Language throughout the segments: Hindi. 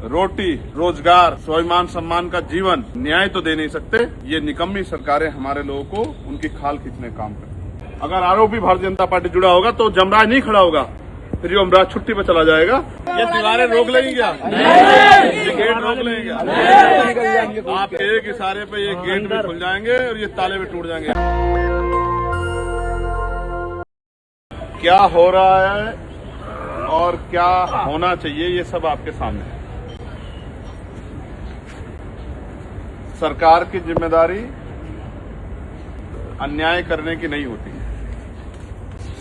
रोटी, रोजगार, स्वाभिमान सम्मान का जीवन, न्याय तो दे नहीं सकते। ये निकम्मी सरकारें हमारे लोगों को उनकी खाल खींचने काम करती। अगर आरोपी भारतीय जनता पार्टी जुड़ा होगा तो जमराज नहीं खड़ा होगा, फिर यमराज छुट्टी पे चला जाएगा। ये दीवारें रोक लेंगी क्या? ये गेट रोक लेंगे क्या? आपके एक इशारे पे ये गेट भी खुल जाएंगे और ये ताले भी टूट जाएंगे। क्या हो रहा है और क्या होना चाहिए, ये सब आपके सामने है। सरकार की जिम्मेदारी अन्याय करने की नहीं होती है।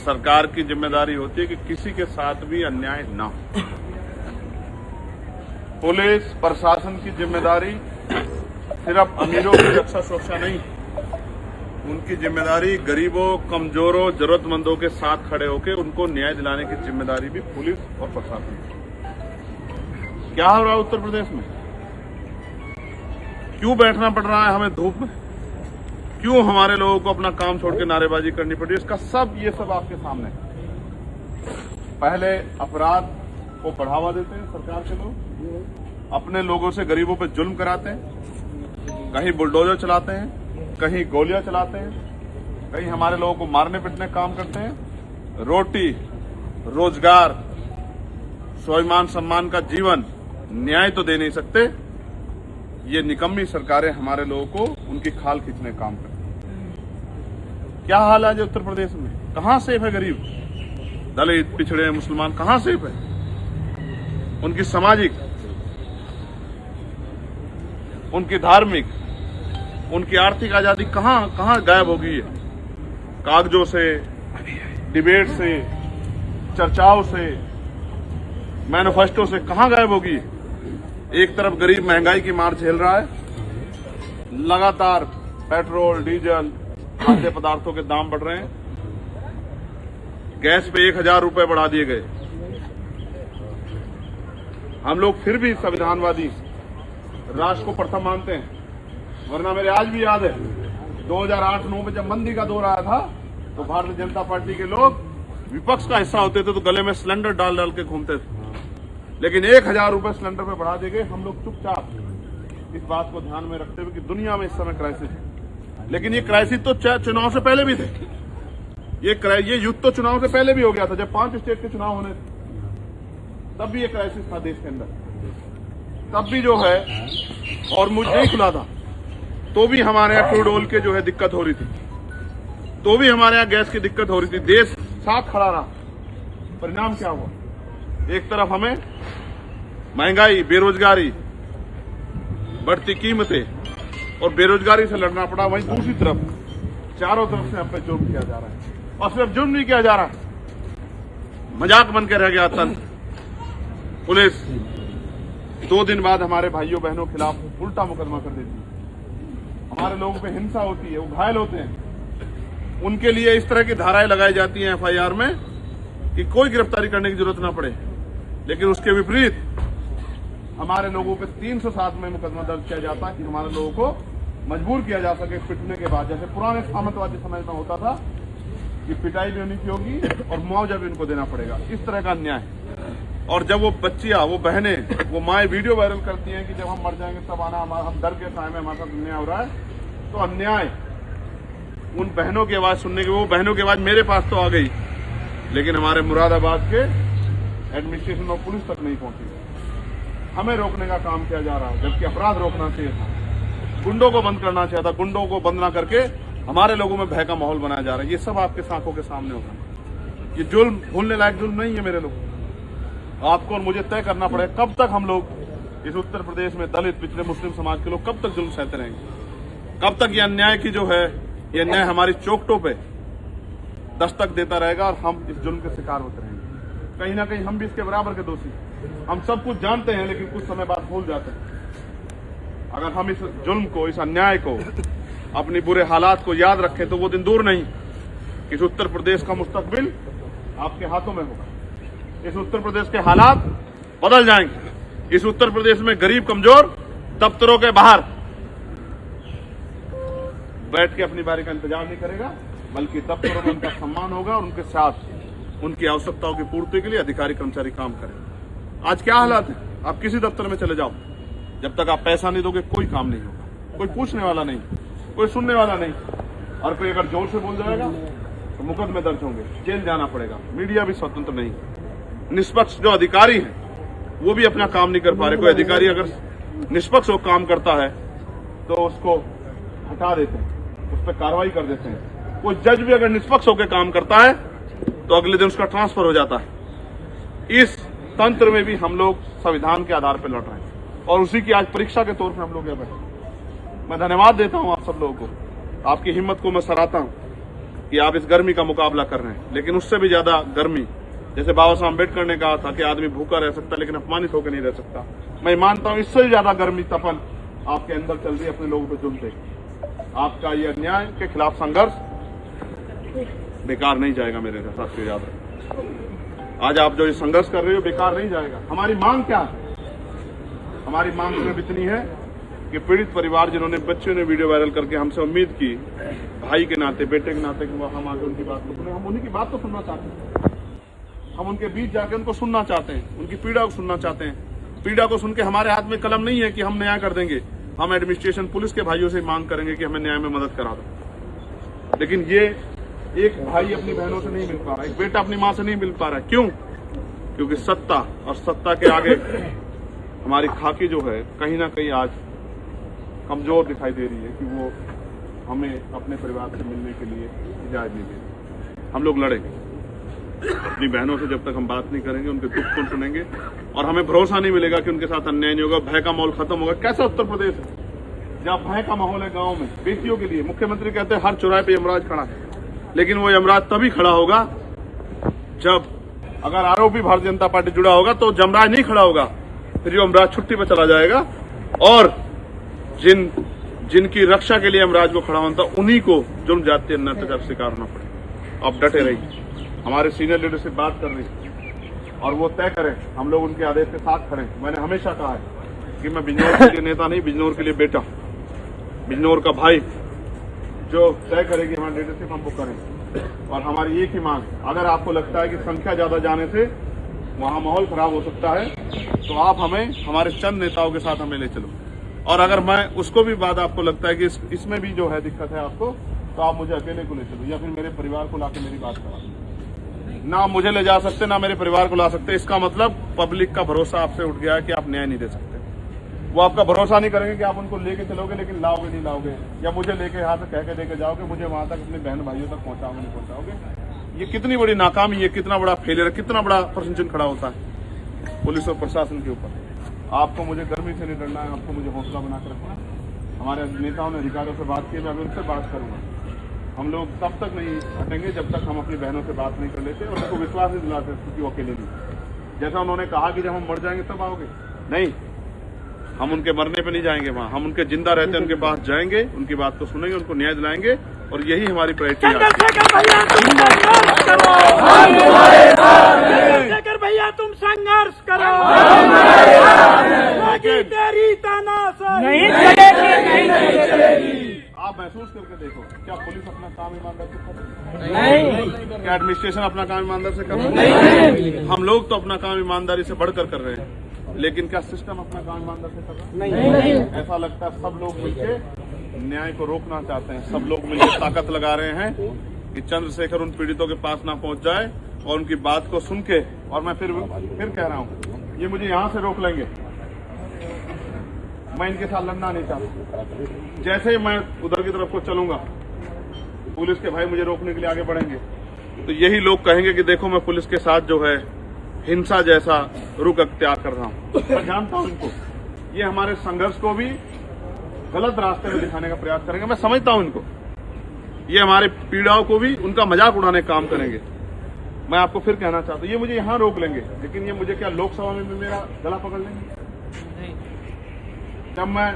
सरकार की जिम्मेदारी होती है कि किसी के साथ भी अन्याय ना हो। पुलिस प्रशासन की जिम्मेदारी सिर्फ अमीरों की रक्षा सुरक्षा नहीं, उनकी जिम्मेदारी गरीबों, कमजोरों, जरूरतमंदों के साथ खड़े होकर उनको न्याय दिलाने की जिम्मेदारी भी पुलिस और प्रशासन की। क्या हो रहा है उत्तर प्रदेश में? क्यों बैठना पड़ रहा है हमें धूप में? क्यों हमारे लोगों को अपना काम छोड़ के नारेबाजी करनी पड़ी? इसका ये सब आपके सामने है। पहले अपराध को बढ़ावा देते हैं सरकार के लोग, अपने लोगों से गरीबों पे जुल्म कराते हैं, कहीं बुलडोजर चलाते हैं, कहीं गोलियां चलाते हैं, कहीं हमारे लोगों को मारने पीटने का काम करते हैं। रोटी, रोजगार, स्वाभिमान सम्मान का जीवन, न्याय तो दे नहीं सकते। ये निकम्मी सरकारें हमारे लोगों को उनकी खाल खींचने का काम करती हैं। क्या हाल है उत्तर प्रदेश में? कहां सेफ है गरीब, दलित, पिछड़े, मुसलमान? कहां सेफ है? उनकी सामाजिक, उनकी धार्मिक, उनकी आर्थिक आजादी कहां गायब हो गई है? कागजों से, डिबेट से, चर्चाओं से, मैनिफेस्टो से कहां गायब हो गई है? एक तरफ गरीब महंगाई की मार झेल रहा है, लगातार पेट्रोल, डीजल, खाद्य पदार्थों के दाम बढ़ रहे हैं, गैस पे 1000 रुपए बढ़ा दिए गए। हम लोग फिर भी संविधानवादी राष्ट्र को प्रथम मानते हैं, वरना मेरे आज भी याद है 2008-9 में जब मंदी का दौर आया था तो भारतीय जनता पार्टी के लोग विपक्ष का हिस्सा होते थे तो गले में सिलेंडर डाल डाल के घूमते थे। लेकिन 1000 रुपए सिलेंडर पे बढ़ा दिए गए। हम लोग चुपचाप इस बात को ध्यान में रखते हुए कि दुनिया में इस समय क्राइसिस है, लेकिन ये क्राइसिस तो चुनाव से पहले भी थे। ये युद्ध तो चुनाव से पहले भी हो गया था, जब 5 स्टेट के चुनाव होने थे तब भी ये क्राइसिस था देश के अंदर। तब भी जो है और मुझे नहीं खुला था तो भी हमारे यहाँ क्रूड ऑयल के जो है दिक्कत हो रही थी, तो भी हमारे यहाँ गैस की दिक्कत हो रही थी। देश साथ खड़ा रहा। परिणाम क्या हुआ? एक तरफ हमें महंगाई, बेरोजगारी, बढ़ती कीमतें और बेरोजगारी से लड़ना पड़ा, वहीं दूसरी तरफ चारों तरफ से हम पे जुर्म किया जा रहा है। और सिर्फ जुर्म नहीं किया जा रहा, मजाक बन के रह गया तंत्र। पुलिस 2 दिन बाद हमारे भाइयों बहनों के खिलाफ उल्टा मुकदमा कर देती है। हमारे लोगों पे हिंसा होती है, वो घायल होते हैं, उनके लिए इस तरह की धाराएं लगाई जाती हैं FIR में कि कोई गिरफ्तारी करने की जरूरत ना पड़े। लेकिन उसके विपरीत हमारे लोगों पे 307 में मुकदमा दर्ज किया जाता है कि हमारे लोगों को मजबूर किया जा सके पिटने के बाद, जैसे पुराने सामंतवादी समय में होता था कि पिटाई भी उन्हीं की होगी और मुआवजा भी उनको देना पड़ेगा। इस तरह का अन्याय। और जब वो बच्चियां, वो बहनें, वो माएँ वीडियो वायरल करती हैं कि जब हम मर जाएंगे तब आना, हम डर के समय में हमारे साथ अन्याय हो रहा है, तो अन्याय उन बहनों की आवाज सुनने की, वो बहनों की आवाज मेरे पास तो आ गई, लेकिन हमारे मुरादाबाद के एडमिनिस्ट्रेशन और पुलिस तक नहीं पहुंची। हमें रोकने का काम किया जा रहा है, जबकि अपराध रोकना चाहिए था, गुंडों को बंद करना चाहिए था। गुंडों को बंद ना करके हमारे लोगों में भय का माहौल बनाया जा रहा है। ये सब आपके आंखों के सामने होगा। ये जुल्म भूलने लायक जुल्म नहीं है मेरे लोग। आपको और मुझे तय करना पड़ेगा कब तक हम लोग इस उत्तर प्रदेश में दलित, पिछड़े, मुस्लिम समाज के लोग कब तक जुल्म सहते रहेंगे, कब तक ये अन्याय की जो है, ये अन्याय हमारी चौखटों पे दस्तक देता रहेगा और हम इस जुल्म के शिकार होते रहेंगे। कहीं ना कहीं हम भी इसके बराबर के दोषी। हम सब कुछ जानते हैं लेकिन कुछ समय बाद भूल जाते हैं। अगर हम इस जुल्म को, इस अन्याय को, अपनी बुरे हालात को याद रखें तो वो दिन दूर नहीं कि इस उत्तर प्रदेश का मुस्तकबिल आपके हाथों में होगा। इस उत्तर प्रदेश के हालात बदल जाएंगे। इस उत्तर प्रदेश में गरीब, कमजोर दफ्तरों के बाहर बैठ के अपनी बारी का इंतजार नहीं करेगा, बल्कि दफ्तरों में उनका सम्मान होगा और उनके साथ उनकी आवश्यकताओं की पूर्ति के लिए अधिकारी कर्मचारी काम करें। आज क्या हालात है? आप किसी दफ्तर में चले जाओ, जब तक आप पैसा नहीं दोगे कोई काम नहीं होगा, कोई पूछने वाला नहीं, कोई सुनने वाला नहीं। और कोई अगर जोर से बोल जाएगा तो मुकदमे दर्ज होंगे, जेल जाना पड़ेगा। मीडिया भी स्वतंत्र नहीं, निष्पक्ष जो अधिकारी हैं वो भी अपना काम नहीं कर पा रहे। कोई अधिकारी अगर निष्पक्ष होकर काम करता है तो उसको हटा देते हैं, उस पर कार्रवाई कर देते हैं। कोई जज भी अगर निष्पक्ष होकर काम करता है तो अगले दिन उसका ट्रांसफर हो जाता है। इस तंत्र में भी हम लोग संविधान के आधार पर लड़ रहे हैं और उसी की आज परीक्षा के तौर पर हम लोग यहाँ बैठे। मैं धन्यवाद देता हूं आप सब लोगों को, आपकी हिम्मत को मैं सराहता हूं कि आप इस गर्मी का मुकाबला कर रहे हैं। लेकिन उससे भी ज्यादा गर्मी, जैसे बाबा साहब अम्बेडकर ने कहा था कि आदमी भूखा रह सकता लेकिन अपमानित होकर नहीं रह सकता, मैं मानता हूं इससे ज्यादा गर्मी तपन आपके अंदर चल रही है अपने लोगों पर जुलते। आपका ये अन्याय के खिलाफ संघर्ष बेकार नहीं जाएगा मेरे साथियों, याद रखें। आज आप जो ये संघर्ष कर रहे हो बेकार नहीं जाएगा। हमारी मांग क्या है? हमारी मांग सिर्फ इतनी है कि पीड़ित परिवार जिन्होंने बच्चों ने वीडियो वायरल करके हमसे उम्मीद की भाई के नाते, बेटे के नाते कि हम आगे उनकी बात को सुने, हम उन्हीं की बात तो सुनना चाहते हैं। हम उनके बीच जाकर उनको सुनना चाहते हैं, उनकी पीड़ा को सुनना चाहते हैं। पीड़ा को सुन के हमारे हाथ में कलम नहीं है कि हम न्याय कर देंगे। हम एडमिनिस्ट्रेशन पुलिस के भाइयों से मांग करेंगे कि हमें न्याय में मदद करा दो। लेकिन ये एक भाई अपनी बहनों से नहीं मिल पा रहा, एक बेटा अपनी मां से नहीं मिल पा रहा है। क्यों? क्योंकि सत्ता और सत्ता के आगे हमारी खाकी जो है कहीं ना कहीं आज कमजोर दिखाई दे रही है कि वो हमें अपने परिवार से मिलने के लिए इजाजत नहीं दे रही। हम लोग लड़ेंगे अपनी बहनों से, जब तक हम बात नहीं करेंगे, उनके दुख को सुनेंगे और हमें भरोसा नहीं मिलेगा कि उनके साथ अन्याय नहीं होगा, भय का माहौल खत्म होगा। कैसा उत्तर प्रदेश है जहाँ भय का माहौल है गाँव में बेटियों के लिए? मुख्यमंत्री कहते हैं हर चौराहे पे यमराज खड़ा है, लेकिन वो यमराज तभी खड़ा होगा जब अगर आरोपी भारतीय जनता पार्टी जुड़ा होगा तो यमराज नहीं खड़ा होगा, फिर यमराज छुट्टी पर चला जाएगा और जिनकी रक्षा के लिए यमराज को खड़ा होता उन्हीं को जुर्म जातीय अन्याय का शिकार होना पड़े। आप डटे रहिए, हमारे सीनियर लीडर से बात कर रही है और वो तय करें, हम लोग उनके आदेश के साथ खड़े। मैंने हमेशा कहा है कि मैं बिजनौर के लिए नेता नहीं, बिजनौर के लिए बेटा, बिजनौर का भाई जो तय करेगी हमारी लीडरशिप हम वो करें। और हमारी एक ही मांग, अगर आपको लगता है कि संख्या ज्यादा जाने से वहां माहौल खराब हो सकता है तो आप हमें हमारे चंद नेताओं के साथ हमें ले चलो। और अगर मैं उसको भी बाद आपको लगता है कि इसमें भी जो है दिक्कत है आपको, तो आप मुझे अकेले को ले चलो या फिर मेरे परिवार को लाके मेरी बात करा। ना मुझे ले जा सकते ना मेरे परिवार को ला सकते। इसका मतलब पब्लिक का भरोसा आपसे उठ गया है कि आप न्याय नहीं दे सकते। वो आपका भरोसा नहीं करेंगे कि आप उनको लेके चलोगे लेकिन लाओगे नहीं लाओगे, या मुझे लेके यहाँ से कह के लेके जाओगे, मुझे वहां तक अपने बहन भाइयों तक पहुंचाओगे नहीं पहुंचाओगे। ये कितनी बड़ी नाकामी है, कितना बड़ा फेलियर, कितना बड़ा प्रश्न चिन्ह खड़ा होता है पुलिस और प्रशासन के ऊपर। आपको मुझे गर्मी से नहीं डरना है, आपको मुझे हौसला बनाकर रखना है। हमारे नेताओं ने अधिकारियों से बात की, मैं अभी उनसे बात करूंगा। हम लोग तब तक नहीं हटेंगे जब तक हम अपनी बहनों से बात नहीं कर लेते और उनको विश्वास नहीं दिलाते क्योंकि वो अकेले नहीं। जैसा उन्होंने कहा कि जब हम मर जाएंगे तब आओगे, नहीं, हम उनके मरने पे नहीं जाएंगे वहां, हम उनके जिंदा रहते उनके पास जाएंगे, उनकी बात को सुनेंगे, उनको न्याय दिलाएंगे और यही हमारी प्रायोरिटी है। भैया तुम संघर्ष करो, तेरी तानाशाही नहीं चलेगी। आप महसूस करके देखो, क्या पुलिस अपना काम ईमानदार से कर रही है? नहीं। क्या एडमिनिस्ट्रेशन अपना काम ईमानदार से कर रहा है? नहीं। हम लोग तो अपना काम ईमानदारी से बढ़कर कर रहे हैं, लेकिन क्या सिस्टम अपना काम ईमानदार से कर रहा है? नहीं। ऐसा लगता है सब लोग मिलकर न्याय को रोकना चाहते हैं, सब लोग मिलकर ताकत लगा रहे हैं कि चंद्रशेखर उन पीड़ितों के पास ना पहुंच जाए और उनकी बात को सुन के, और मैं फिर कह रहा हूं, ये मुझे यहां से रोक लेंगे, मैं इनके साथ लड़ना नहीं चाहता। जैसे ही मैं उधर की तरफ को चलूंगा, पुलिस के भाई मुझे रोकने के लिए आगे बढ़ेंगे, तो यही लोग कहेंगे कि देखो मैं पुलिस के साथ जो है हिंसा जैसा रुख अख्तियार कर रहा हूं। मैं जानता हूं इनको, ये हमारे संघर्ष को भी गलत रास्ते में दिखाने का प्रयास करेंगे। मैं समझता हूं इनको, ये हमारे पीड़ाओं को भी उनका मजाक उड़ाने का काम करेंगे। मैं आपको फिर कहना चाहता हूं, ये मुझे यहां रोक लेंगे, लेकिन ये मुझे क्या लोकसभा में भी मेरा गला पकड़ लेंगे? जब मैं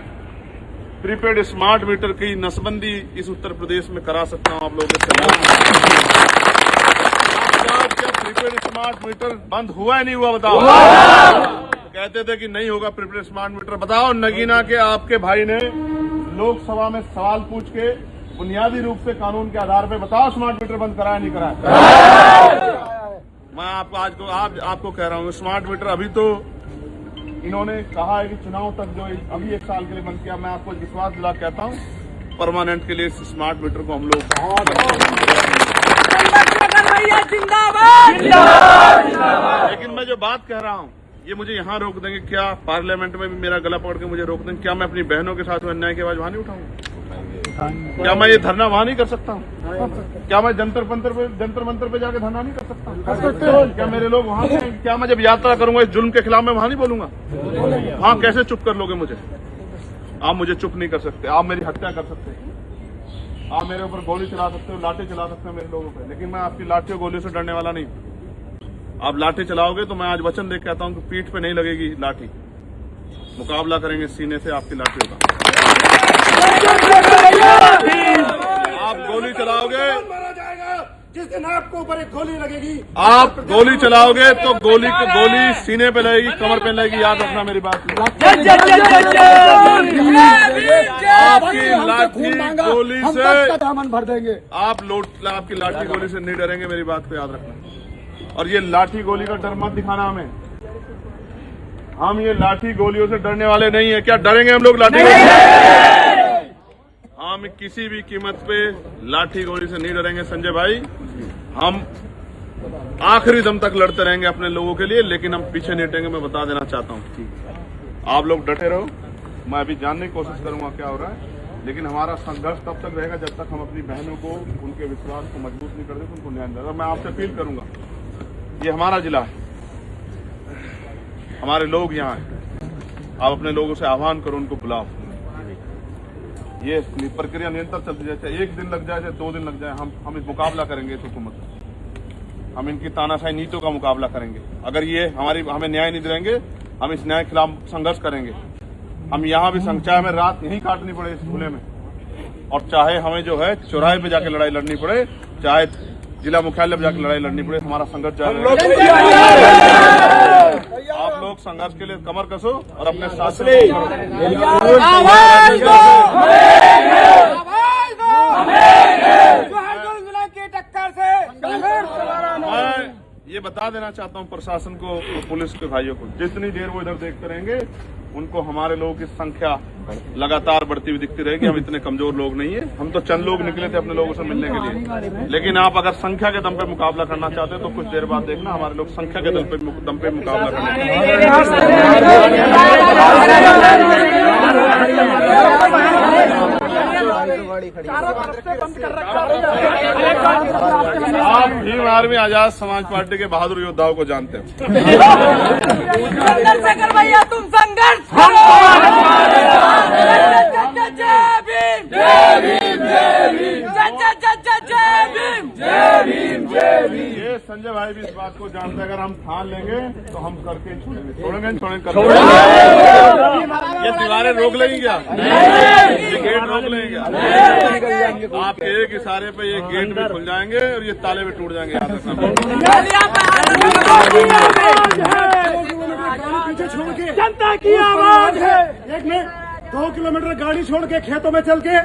प्रीपेड स्मार्ट मीटर की नसबंदी इस उत्तर प्रदेश में करा सकता हूं आप लोगों के क्या प्रीपेड स्मार्ट मीटर बंद हुआ है नहीं हुआ? बताओ। कहते थे कि नहीं होगा प्रीपेड स्मार्ट मीटर। बताओ, नगीना के आपके भाई ने लोकसभा में सवाल पूछ के बुनियादी रूप से कानून के आधार पर बताओ स्मार्ट मीटर बंद कराया नहीं कराया? मैं आपको आज आपको कह रहा हूं, स्मार्ट मीटर अभी तो इन्होंने कहा है कि चुनाव तक जो अभी 1 साल के लिए बंद किया, मैं आपको विश्वास दिला कहता हूँ परमानेंट के लिए इस स्मार्ट मीटर को हम लोग लेकिन मैं जो बात कह रहा हूँ ये मुझे यहाँ रोक देंगे क्या? पार्लियामेंट में भी मेरा गला पकड़ के मुझे रोक देंगे क्या? मैं अपनी बहनों के साथ अन्याय की आवाज वहां नहीं उठाऊंगा? क्या मैं ये धरना वहां नहीं कर सकता हूँ? क्या मैं जंतर मंतर पे जाके धरना नहीं कर सकता? क्या मेरे लोग वहां से? क्या मैं जब यात्रा करूंगा इस जुल्म के खिलाफ मैं वहां नहीं बोलूंगा? हाँ, कैसे चुप कर लोगे मुझे? आप मुझे चुप नहीं कर सकते, आप मेरी हत्या कर सकते हैं, आप मेरे ऊपर गोली चला सकते हो, लाठी चला सकते हो मेरे लोगों पे, लेकिन मैं आपकी लाठी और गोलियों से डरने वाला नहीं। आप लाठी चलाओगे तो मैं आज वचन दे कहता हूं कि पीठ पे नहीं लगेगी लाठी, मुकाबला करेंगे सीने से आपकी लाठी का। आप गोली चलाओगे, जिस दिन आपको ऊपर एक गोली लगेगी, आप गोली चलाओगे तो गोली सीने पे लगेगी, कमर पे लगेगी, याद रखना मेरी बात। आपकी लाठी गोली से दामन भर देंगे। आपकी लाठी गोली से नहीं डरेंगे, मेरी बात को याद रखना। और ये लाठी गोली का डर मत दिखाना हमें, हम ये लाठी गोलियों से डरने वाले नहीं है। क्या डरेंगे हम लोग लाठी गोली? हम किसी भी कीमत पे लाठी गोली से नहीं डरेंगे संजय भाई। हम आखिरी दम तक लड़ते रहेंगे अपने लोगों के लिए, लेकिन हम पीछे नहीं हटेंगे, मैं बता देना चाहता हूँ। आप लोग डटे रहो, मैं अभी जानने की कोशिश करूंगा क्या हो रहा है, लेकिन हमारा संघर्ष तब तक रहेगा जब तक हम अपनी बहनों को, उनके विश्वास को मजबूत नहीं कर देते, उनको न्याय देगा। मैं आपसे अपील करूंगा, ये हमारा जिला है, हमारे लोग यहाँ हैं, आप अपने लोगों से आह्वान करो, उनको बुलाओ। ये प्रक्रिया निरंतर चलती जाए, चाहे 1 दिन लग जाए, चाहे 2 दिन लग जाए, हम इस मुकाबला करेंगे इस हुकूमत से। हम इनकी तानाशाही नीतियों का मुकाबला करेंगे। अगर ये हमें न्याय नहीं देंगे, हम इस न्याय के खिलाफ संघर्ष करेंगे। हम यहाँ भी चाहे हमें रात यहीं काटनी पड़े इस खुले में, और चाहे हमें जो है चौराहे पे जाके लड़ाई लड़नी पड़े, चाहे जिला मुख्यालय पे जाकर लड़ाई लड़नी पड़े, हमारा संघर्ष जारी रहेगा। आप लोग संघर्ष के लिए कमर कसो और अपने साथ मैं ये बता देना चाहता हूँ प्रशासन को और पुलिस के भाइयों को, जितनी देर वो इधर देखते रहेंगे उनको हमारे लोगों की संख्या लगातार बढ़ती हुई दिखती रहेगी। हम इतने कमजोर लोग नहीं है, हम तो चंद लोग निकले थे अपने लोगों से मिलने के लिए, लेकिन आप अगर संख्या के दम पे मुकाबला करना चाहते हैं तो कुछ देर बाद देखना हमारे लोग संख्या के दम पे मुकाबला करेंगे। आप भीम आर्मी आजाद समाज पार्टी के बहादुर योद्धाओं को जानते हैं। चंद्रशेखर भैया तुम संघर्ष करो। जय भीम, जय भीम, जय भीम, जय भीम, जय भीम, जय भीम। ये संजय भाई भी इस बात को जानते हैं, अगर हम ठान लेंगे तो हम करके छोड़ेंगे। ये दीवारें रोक लेंगी क्या? ये गेट रोक लेंगे क्या? आप एक इशारे पे ये गेट भी खुल जाएंगे और ये ताले भी टूट जाएंगे, याद रखना। जनता की आवाज है। 1 मिनट, 2 किलोमीटर गाड़ी छोड़ के खेतों में चल के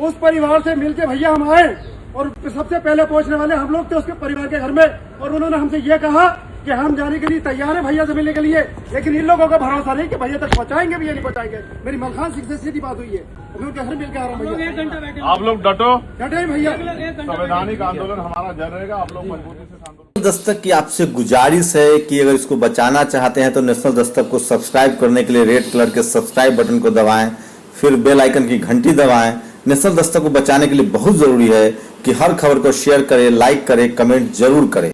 उस परिवार से मिलके भैया हम आए, और सबसे पहले पहुंचने वाले हम लोग थे उसके परिवार के घर में, और उन्होंने हमसे ये कहा कि हम जाने के लिए तैयार हैं भैया से मिलने के लिए, लेकिन इन लोगों का भरोसा नहीं कि भैया तक पहुंचाएंगे भी या नहीं पहुंचाएंगे। मेरी मलखान सिंह से सीधी बात हुई है, मैं उनके घर मिलकर आ रहा हूँ भैया। आप लोग डटो, डटे भैया, संवैधानिक आंदोलन हमारा जारी रहेगा। आप लोग मजबूती से आंदोलन। दस्तक की आपसे गुजारिश है कि अगर इसको बचाना चाहते हैं तो नेशनल दस्तक को सब्सक्राइब करने के लिए रेड कलर के सब्सक्राइब बटन को दबाएं, फिर बेल आइकन की घंटी दबाएं। नेशनल दस्तक को बचाने के लिए बहुत जरूरी है कि हर खबर को शेयर करें, लाइक करें, कमेंट जरूर करें।